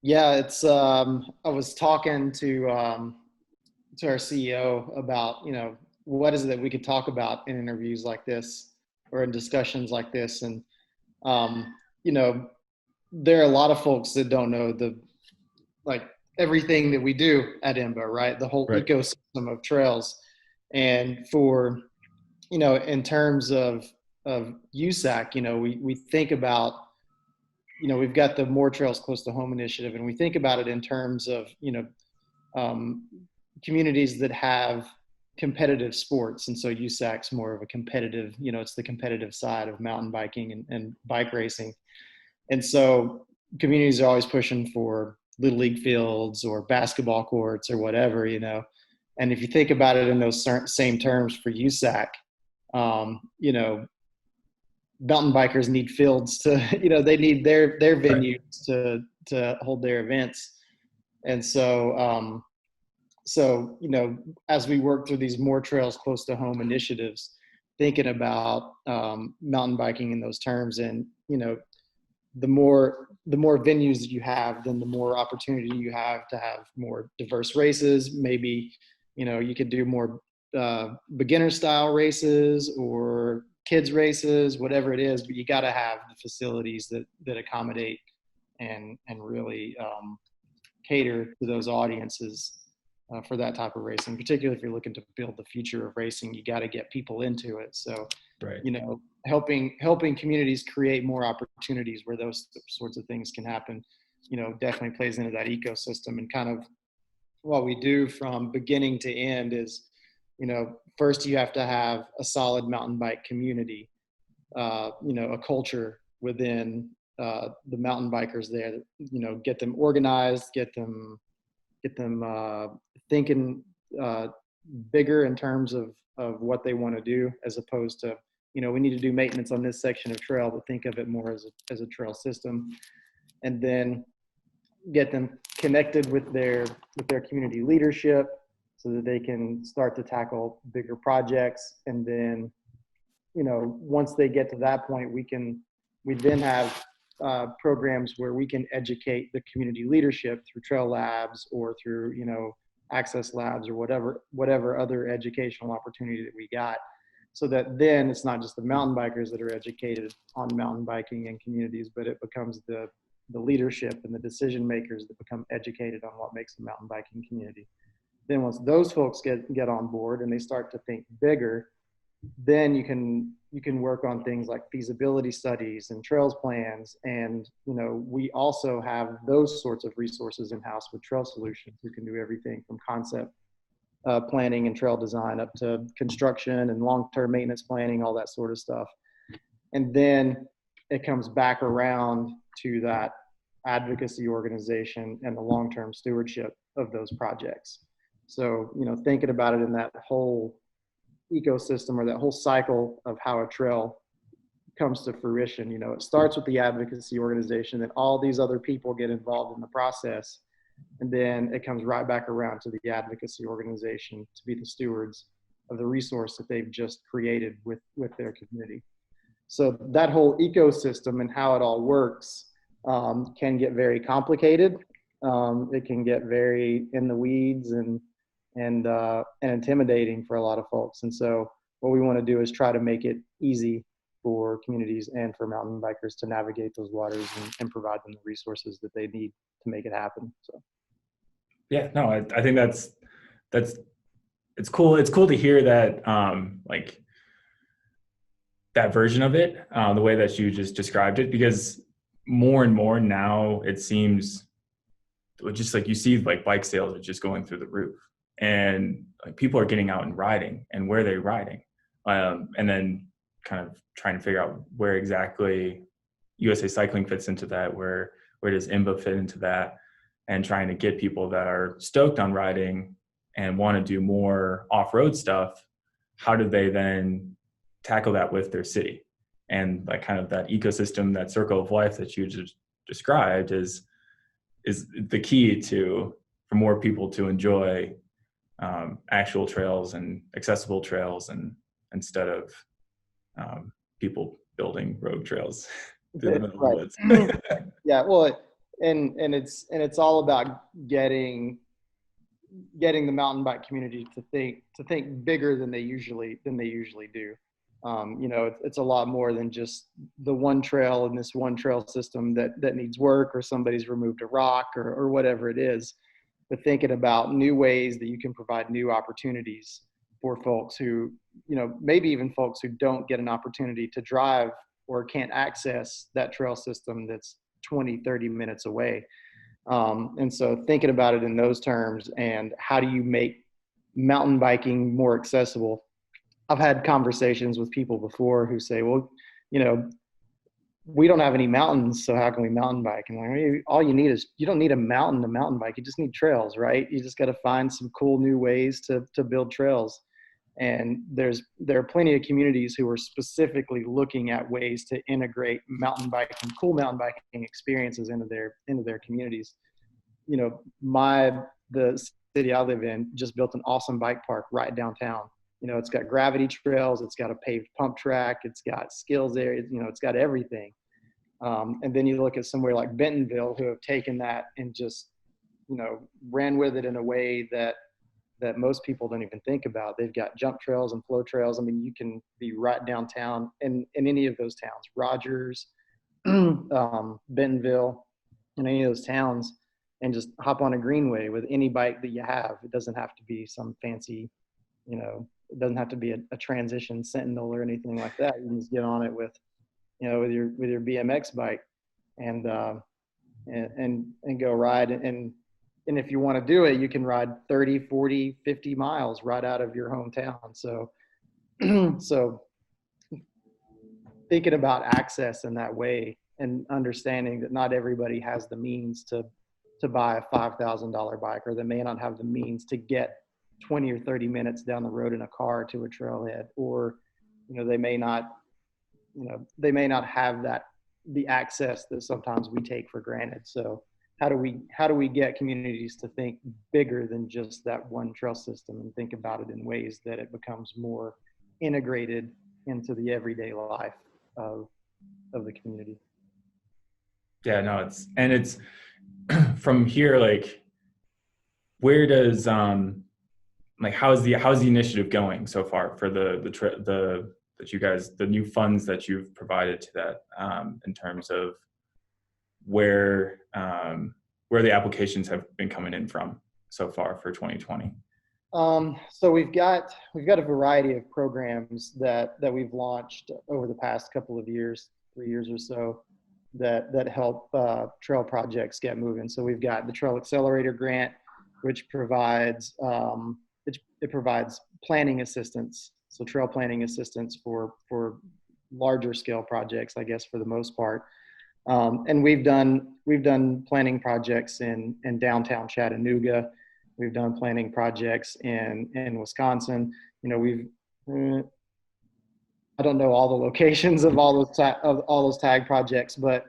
Yeah, it's I was talking to our CEO about, what is it that we could talk about in interviews like this or in discussions like this. And um, you know, there are a lot of folks that don't know the like everything that we do at IMBA, right? The whole Right. ecosystem of trails. And for, in terms of USAC, we think about, we've got the More Trails Close to Home initiative, and we think about it in terms of, um, communities that have competitive sports. And so USAC's more of a competitive, it's the competitive side of mountain biking and bike racing. And so communities are always pushing for little league fields or basketball courts or whatever. And if you think about it in those same terms for USAC, um, you know, mountain bikers need fields to, they need their Right. venues to hold their events. And so, as we work through these More Trails Close to Home initiatives, thinking about mountain biking in those terms, and the more venues that you have, then the more opportunity you have to have more diverse races. Maybe you could do more beginner style races or kids races, whatever it is. But you got to have the facilities that accommodate and really cater to those audiences for that type of racing. Particularly if you're looking to build the future of racing, you got to get people into it. So Right. helping communities create more opportunities where those sorts of things can happen, definitely plays into that ecosystem. And kind of what we do from beginning to end is, first you have to have a solid mountain bike community, a culture within the mountain bikers there. Get them organized, get them thinking uh, bigger in terms of what they want to do, as opposed to, we need to do maintenance on this section of trail, but think of it more as a trail system. And then get them connected with their community leadership so that they can start to tackle bigger projects. And then, once they get to that point, we then have programs where we can educate the community leadership through trail labs or through, access labs or whatever other educational opportunity that we got, so that then it's not just the mountain bikers that are educated on mountain biking and communities, but it becomes the leadership and the decision makers that become educated on what makes a mountain biking community. Then once those folks get on board and they start to think bigger, then you can work on things like feasibility studies and trails plans. And we also have those sorts of resources in house with Trail Solutions, who can do everything from concept planning and trail design up to construction and long-term maintenance planning, all that sort of stuff. And then it comes back around to that advocacy organization and the long-term stewardship of those projects. So, thinking about it in that whole ecosystem or that whole cycle of how a trail comes to fruition, it starts with the advocacy organization, and all these other people get involved in the process. And then it comes right back around to the advocacy organization to be the stewards of the resource that they've just created with their community. So that whole ecosystem and how it all works can get very complicated. It can get very in the weeds and intimidating for a lot of folks. And so what we want to do is try to make it easy for communities and for mountain bikers to navigate those waters and provide them the resources that they need to make it happen. So Yeah, no, I think that's it's cool. It's cool to hear that like that version of it, the way that you just described it, because more and more now it seems just like you see like bike sales are just going through the roof, and like people are getting out and riding, and where they're riding, and then kind of trying to figure out where exactly USA Cycling fits into that, where does IMBA fit into that, and trying to get people that are stoked on riding and want to do more off-road stuff. How do they then tackle that with their city? And like kind of that ecosystem, that circle of life that you just described is the key to for more people to enjoy actual trails and accessible trails, and instead of people building road trails through the middle of the right. woods. Yeah, well, it's all about getting the mountain bike community to think bigger than they usually do. It's a lot more than just the one trail and this one trail system that needs work, or somebody's removed a rock, or whatever it is. But thinking about new ways that you can provide new opportunities for folks who, maybe even folks who don't get an opportunity to drive or can't access that trail system that's 20-30 minutes away. And so thinking about it in those terms, and how do you make mountain biking more accessible? I've had conversations with people before who say, well, we don't have any mountains, so how can we mountain bike? And all you need is, you don't need a mountain to mountain bike. You just need trails, right? You just got to find some cool new ways to build trails. And there are plenty of communities who are specifically looking at ways to integrate cool mountain biking experiences into their communities. The city I live in just built an awesome bike park right downtown. It's got gravity trails, it's got a paved pump track, it's got skills areas, it's got everything. And then you look at somewhere like Bentonville, who have taken that and just, ran with it in a way that most people don't even think about. They've got jump trails and flow trails. I mean, you can be right downtown in any of those towns, Rogers, Bentonville, in any of those towns, and just hop on a greenway with any bike that you have. It doesn't have to be some fancy, it doesn't have to be a transition Sentinel or anything like that. You can just get on it with your BMX bike and go ride. And if you want to do it, you can ride 30, 40, 50 miles right out of your hometown. So, so thinking about access in that way, and understanding that not everybody has the means to buy a $5,000 bike, or they may not have the means to get 20 or 30 minutes down the road in a car to a trailhead, or, they may not have the access that sometimes we take for granted. So how do we get communities to think bigger than just that one trail system, and think about it in ways that it becomes more integrated into the everyday life of the community? Yeah, no, it's from here, like, where does how's the initiative going so far for the new funds that you've provided to that, in terms of where the applications have been coming in from so far for 2020? So we've got a variety of programs that we've launched over the past couple of years, 3 years or so, that help trail projects get moving. So we've got the Trail Accelerator Grant, which provides it provides planning assistance, so trail planning assistance for larger scale projects, I guess, for the most part. And we've done planning projects in downtown Chattanooga. We've done planning projects in Wisconsin. I don't know all the locations of all those tag projects, but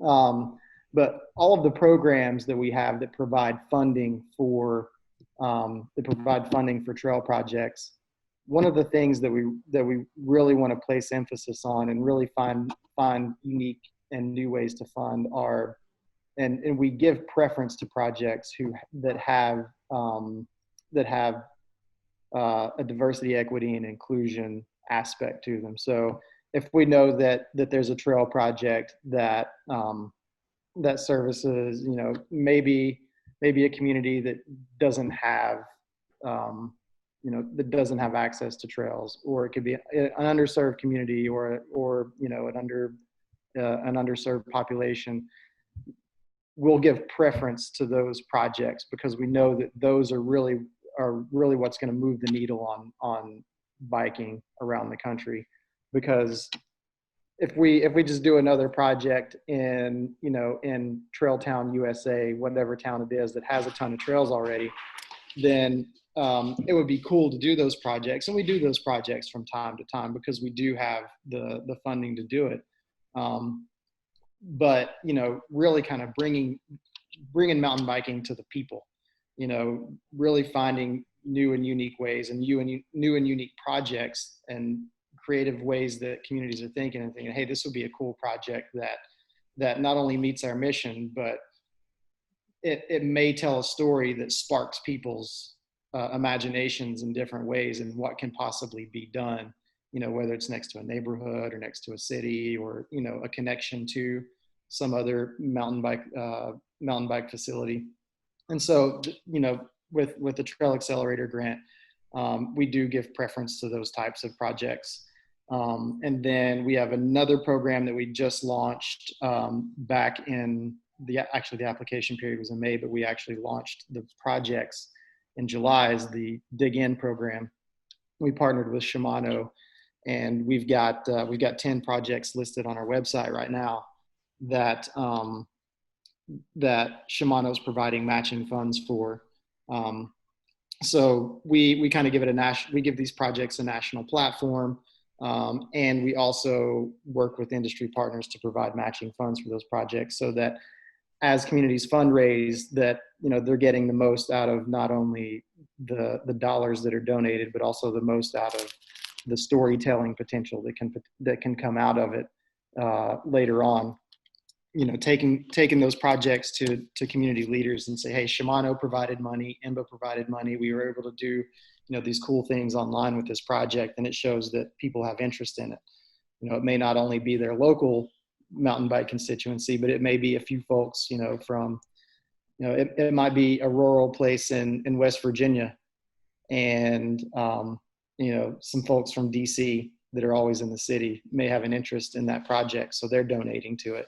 all of the programs that we have that provide funding for trail projects. One of the things that we really want to place emphasis on and really find unique and new ways to fund are, and we give preference to projects that have a diversity, equity, and inclusion aspect to them. So if we know that there's a trail project that services, maybe a community that doesn't have access to trails, or it could be an underserved community, or an underserved population, we'll give preference to those projects, because we know that those are really what's going to move the needle on biking around the country. Because if we just do another project in Trail Town, USA, whatever town it is that has a ton of trails already, then it would be cool to do those projects, and we do those projects from time to time because we do have the funding to do it. But really kind of bringing mountain biking to the people, really finding new and unique ways, and new and unique projects and creative ways that communities are thinking, hey, this would be a cool project that not only meets our mission, but it may tell a story that sparks people's imaginations in different ways and what can possibly be done, whether it's next to a neighborhood or next to a city, or, a connection to some other mountain bike facility. And so, with the Trail Accelerator grant, we do give preference to those types of projects. And then we have another program that we just launched back in the application period was in May, but we actually launched the projects in July, is the Dig In program. We partnered with Shimano, and we've got 10 projects listed on our website right now that that Shimano is providing matching funds for. So we kind of give we give these projects a national platform. And we also work with industry partners to provide matching funds for those projects, so that as communities fundraise, that they're getting the most out of not only the dollars that are donated, but also the most out of the storytelling potential that can come out of it later on. Taking those projects to community leaders and say, hey, Shimano provided money, IMBA provided money. We were able to do these cool things online with this project, and it shows that people have interest in it. It may not only be their local mountain bike constituency, but it may be a few folks, from, it might be a rural place in West Virginia, and, some folks from DC that are always in the city may have an interest in that project, so they're donating to it.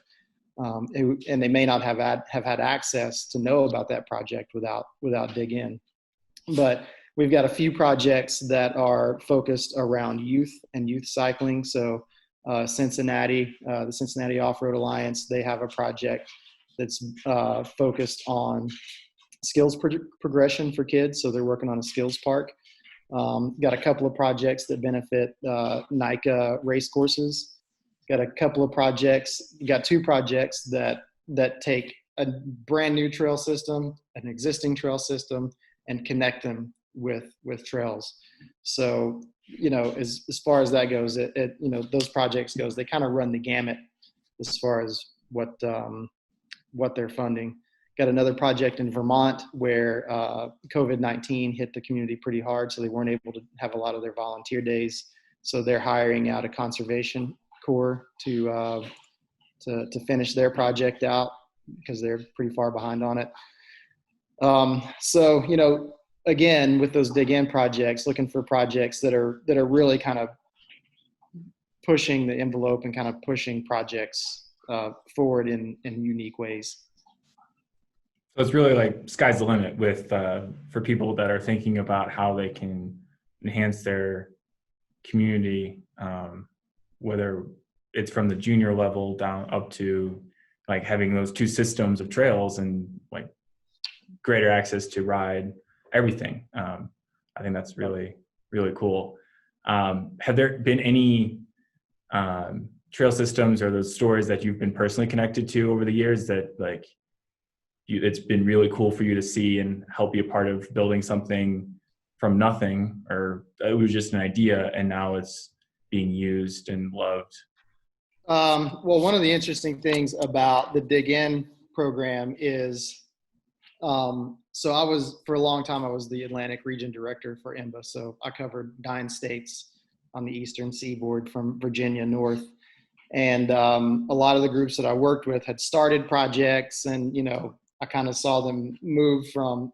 And they may not have had access to know about that project without Dig In. But we've got a few projects that are focused around youth and youth cycling. So Cincinnati, the Cincinnati Off-Road Alliance, they have a project that's focused on skills progression for kids. So they're working on a skills park. Got a couple of projects that benefit NICA race courses. Got a couple of projects. Got two projects that take a brand new trail system, an existing trail system, and connect them with trails. So, as far as that goes, those projects goes, they kind of run the gamut as far as what they're funding. Got another project in Vermont where COVID-19 hit the community pretty hard, so they weren't able to have a lot of their volunteer days. So they're hiring out a conservation corps to finish their project out because they're pretty far behind on it. So, again, with those Dig In projects, looking for projects that are really kind of pushing the envelope and kind of pushing projects forward in unique ways. So it's really like sky's the limit with for people that are thinking about how they can enhance their community, whether it's from the junior level down up to like having those two systems of trails and like greater access to ride everything. I think that's really, really cool. Have there been any trail systems or those stories that you've been personally connected to over the years that like it's been really cool for you to see and help be a part of building something from nothing, or it was just an idea and now it's being used and loved? Well, one of the interesting things about the Dig In program is, so for a long time, I was the Atlantic region director for IMBA. So I covered 9 states on the Eastern Seaboard from Virginia north. And a lot of the groups that I worked with had started projects, and, I kind of saw them move from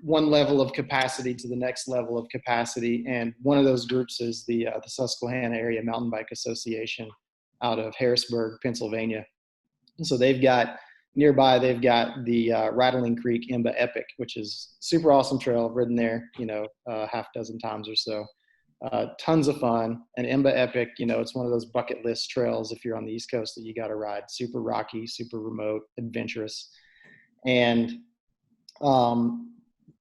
one level of capacity to the next level of capacity. And one of those groups is the Susquehanna Area Mountain Bike Association out of Harrisburg, Pennsylvania. And so they've got the Rattling Creek IMBA Epic, which is super awesome trail. I've ridden there, half dozen times or so. Tons of fun. And IMBA Epic, it's one of those bucket list trails if you're on the East Coast that you got to ride. Super rocky, super remote, adventurous. And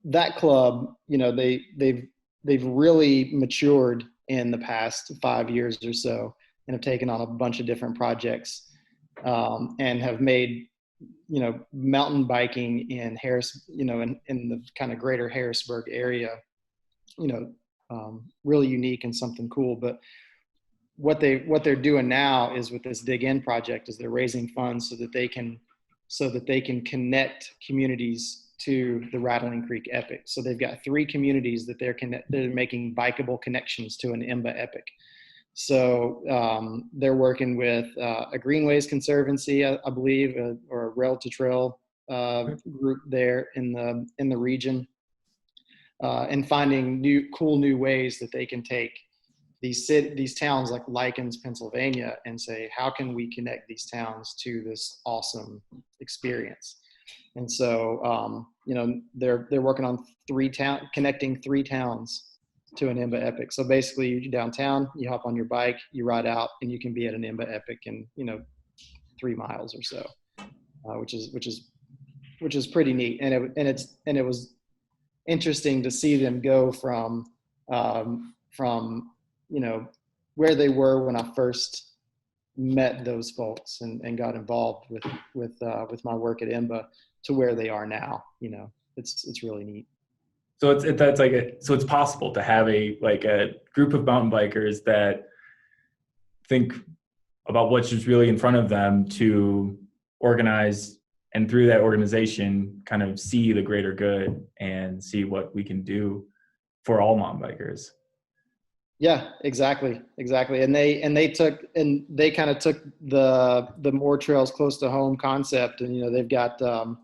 that club, they've really matured in the past 5 years or so, and have taken on a bunch of different projects, and have made, mountain biking in in the kind of greater Harrisburg area, really unique and something cool. But what they're doing now is with this Dig In project is they're raising funds so that they can connect communities to the Rattling Creek Epic. So they've got 3 communities that they're making bikeable connections to an IMBA Epic. So they're working with a Greenways Conservancy, I believe, or a Rail to Trail group there in the region, and finding cool new ways that they can take these towns like Likens, Pennsylvania, and say, how can we connect these towns to this awesome experience? And so, they're working on connecting 3 towns to an IMBA Epic. So basically, you're downtown, you hop on your bike, you ride out, and you can be at an IMBA Epic in 3 miles or so, which is pretty neat. And it was interesting to see them go from where they were when I first met those folks and got involved with my work at IMBA to where they are now. It's really neat. So it's possible to have a group of mountain bikers that think about what's just really in front of them to organize, and through that organization kind of see the greater good and see what we can do for all mountain bikers. Yeah, exactly. And they kind of took the more trails close to home concept, and they've got a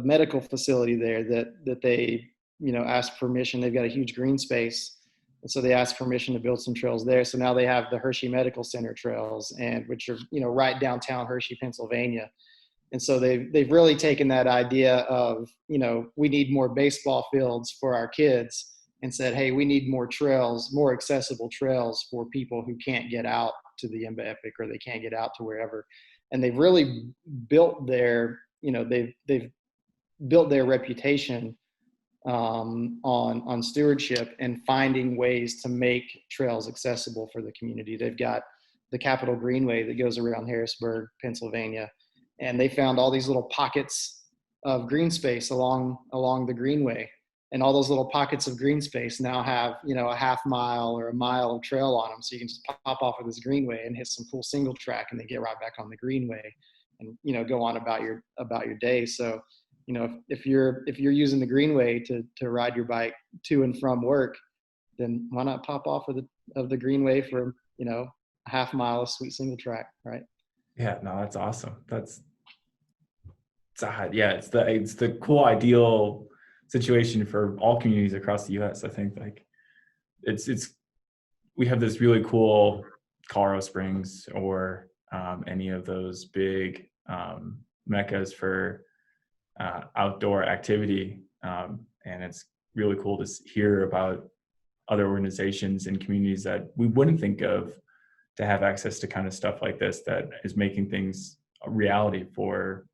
medical facility there that they asked permission. They've got a huge green space, and so they asked permission to build some trails there. So now they have the Hershey Medical Center trails, and which are right downtown Hershey, Pennsylvania. And so they've really taken that idea of we need more baseball fields for our kids, and said, hey, we need more trails, more accessible trails for people who can't get out to the IMBA Epic, or they can't get out to wherever. And they've really built their they've built their reputation on stewardship and finding ways to make trails accessible for the community. They've got the Capitol Greenway that goes around Harrisburg, Pennsylvania, and they found all these little pockets of green space along the greenway, and all those little pockets of green space now have a half mile or a mile of trail on them, so you can just pop off of this greenway and hit some cool single track and then get right back on the greenway and go on about your day. So if you're using the greenway to ride your bike to and from work, then why not pop off of the greenway for a half mile of sweet single track, right? Yeah, no, that's awesome. It's the cool ideal situation for all communities across the U.S. I think we have this really cool Colorado Springs or any of those big meccas for outdoor activity, and it's really cool to hear about other organizations and communities that we wouldn't think of to have access to kind of stuff like this that is making things a reality for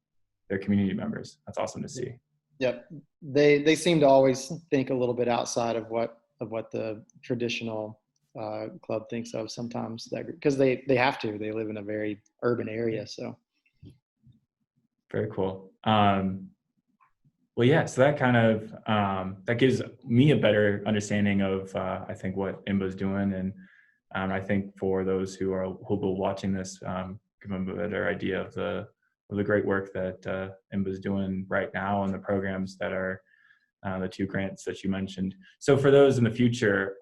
their community members. That's awesome to see. Yep. They seem to always think a little bit outside of what the traditional club thinks of sometimes, because they have to. They live in a very urban area, so. Very cool. Well, yeah, so that kind of that gives me a better understanding of I think what IMBA is doing, and I think for those who will be watching this, give them a better idea of the great work that IMBA is doing right now and the programs that are the 2 grants that you mentioned. So for those in the future,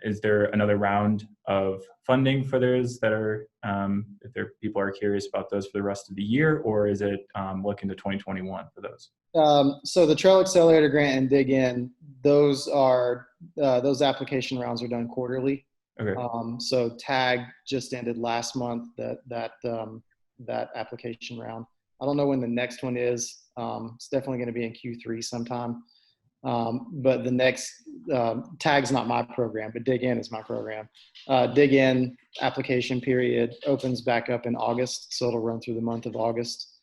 is there another round of funding for those that are, if people are curious about those for the rest of the year, or is it looking to 2021 for those? So the Trail Accelerator Grant and Dig In, those application rounds are done quarterly. Okay. So TAG just ended last month, that application round. I don't know when the next one is. It's definitely going to be in Q3 sometime. But the next TAG's not my program, but Dig In is my program. Dig In application period opens back up in August, so it'll run through the month of August.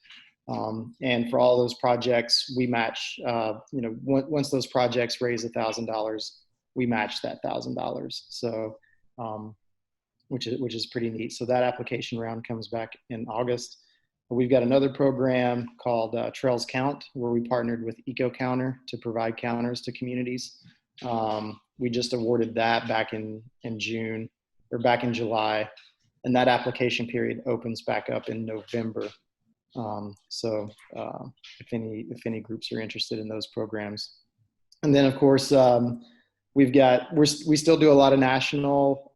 And for all those projects, we match. Once those projects raise $1,000, we match that $1,000. So, which is pretty neat. So that application round comes back in August. We've got another program called Trails Count, where we partnered with EcoCounter to provide counters to communities. we just awarded that back in June, or back in July, and that application period opens back up in November. So if any groups are interested in those programs. And then of course, we still do a lot of national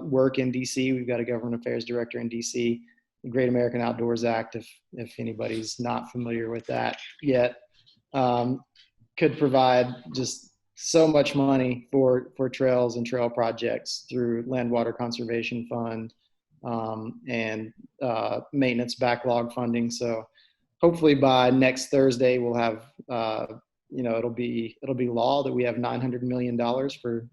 work in DC. We've got a government affairs director in DC, the Great American Outdoors Act, if anybody's not familiar with that yet, could provide just so much money for trails and trail projects through Land Water Conservation Fund, and maintenance backlog funding. So hopefully by next Thursday, we'll have, it'll be law that we have $900 million for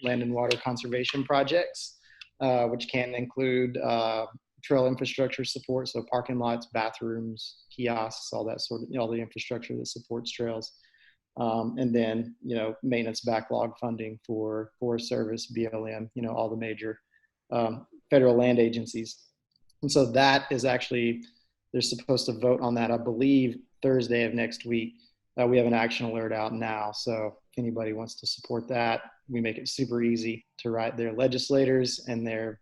land and water conservation projects, which can include trail infrastructure support, so parking lots, bathrooms, kiosks, all that sort of, all the infrastructure that supports trails. And then, maintenance backlog funding for Forest Service, BLM, all the major federal land agencies. And so that is actually, they're supposed to vote on that, I believe, Thursday of next week. We have an action alert out now. So if anybody wants to support that, we make it super easy to write their legislators and their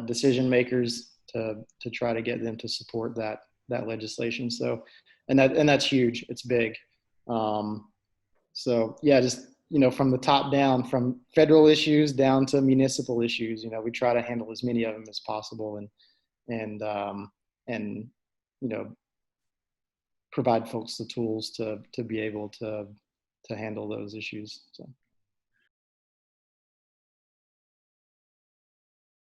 decision makers to try to get them to support that legislation. So, and that's huge. It's big. So yeah, just, from the top down, from federal issues down to municipal issues, we try to handle as many of them as possible, and provide folks the tools to be able to handle those issues. So.